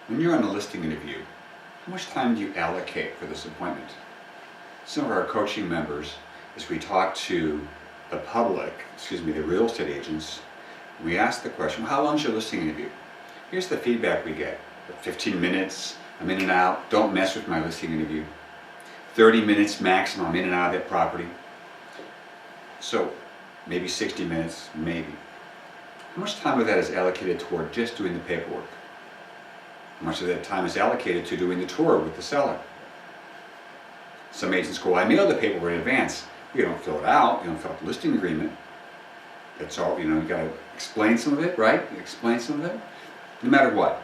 When you're on a listing interview, how much time do you allocate for this appointment? Some of our coaching members, as we talk to the public, the real estate agents, we ask the question, how long is your listing interview? Here's the feedback we get. 15 minutes, I'm in and out, don't mess with my listing interview. 30 minutes maximum, I'm in and out of that property. So maybe 60 minutes, maybe. How much time of that is allocated toward just doing the paperwork? How much of that time is allocated to doing the tour with the seller? Some agents go, I mail the paperwork in advance. You don't fill it out, you don't fill out the listing agreement. That's all, you got to explain some of it, right? Explain some of it. No matter what,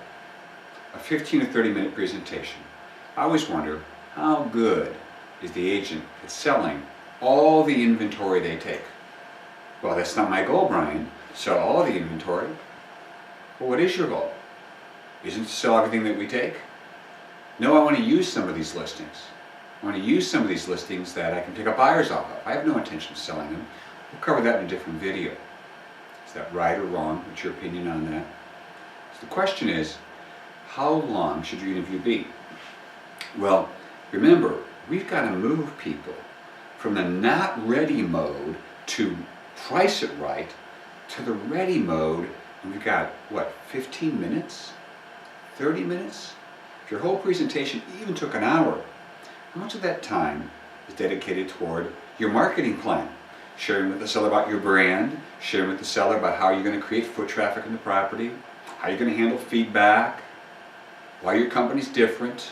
a 15 or 30 minute presentation. I always wonder, how good is the agent at selling all the inventory they take? Well, that's not my goal, Brian. Sell all the inventory. Well, what is your goal? Isn't to sell everything that we take? No, I want to use some of these listings. I want to use some of these listings that I can pick up buyers off of. I have no intention of selling them. We'll cover that in a different video. Is that right or wrong? What's your opinion on that? So the question is, how long should your interview be? Well, remember, we've got to move people from the not ready mode to price it right to the ready mode, and we've got, what, 15 minutes? 30 minutes? If your whole presentation even took an hour, how much of that time is dedicated toward your marketing plan? Sharing with the seller about your brand, sharing with the seller about how you're going to create foot traffic in the property, how you're going to handle feedback, why your company's different.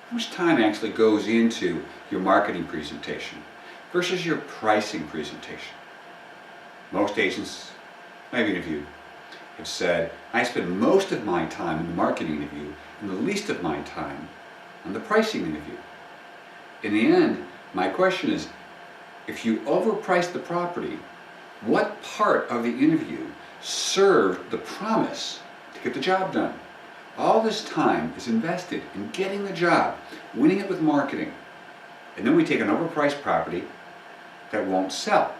How much time actually goes into your marketing presentation versus your pricing presentation? Most agents I've interviewed have said, I spend most of my time in the marketing interview and the least of my time on the pricing interview. In the end, my question is, if you overprice the property, what part of the interview served the promise to get the job done? All this time is invested in getting the job, winning it with marketing, and then we take an overpriced property that won't sell.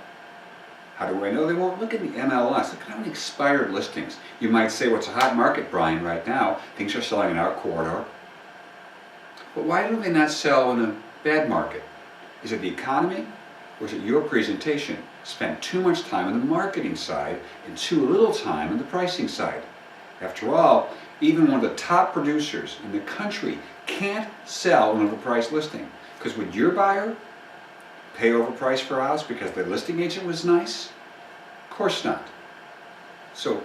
How do I know they won't? Look at the MLS. Look at how many expired listings. You might say, well, it's a hot market, Brian, right now. Things are selling in our corridor. But why do they not sell in a bad market? Is it the economy, or is it your presentation? Spent too much time on the marketing side and too little time on the pricing side. After all, even one of the top producers in the country can't sell an overpriced listing. Because would your buyer pay overpriced for a house because the listing agent was nice? Of course not. So,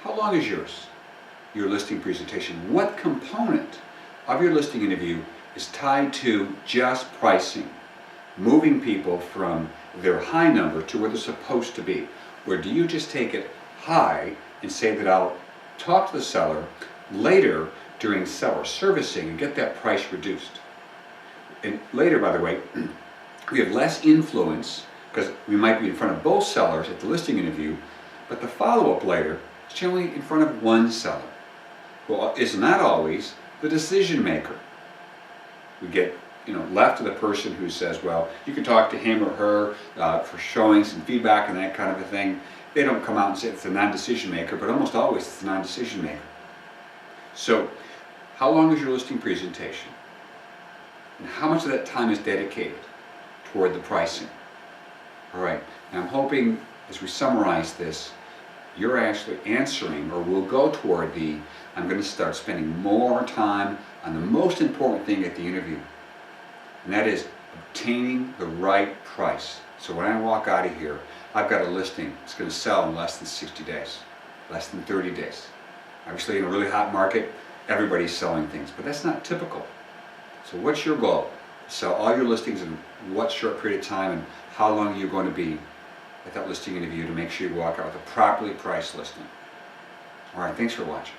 how long is your listing presentation? What component of your listing interview is tied to just pricing? Moving people from their high number to where they're supposed to be? Or do you just take it high and say that I'll talk to the seller later during seller servicing and get that price reduced? And later, by the way, we have less influence because we might be in front of both sellers at the listing interview, but the follow-up later is generally in front of one seller, who is not always the decision maker. We get left to the person who says, well, you can talk to him or her for showing some feedback and that kind of a thing. They don't come out and say it's a non-decision maker, but almost always it's a non-decision maker. So, how long is your listing presentation? And how much of that time is dedicated toward the pricing? All right, now I'm hoping as we summarize this, you're actually answering, or will go toward I'm going to start spending more time on the most important thing at the interview, and that is obtaining the right price. So when I walk out of here, I've got a listing that's going to sell in less than 60 days, less than 30 days. Obviously in a really hot market, everybody's selling things, but that's not typical. So what's your goal? Sell all your listings in what short period of time, and how long are you going to be at that listing interview to make sure you walk out with a properly priced listing? All right, thanks for watching.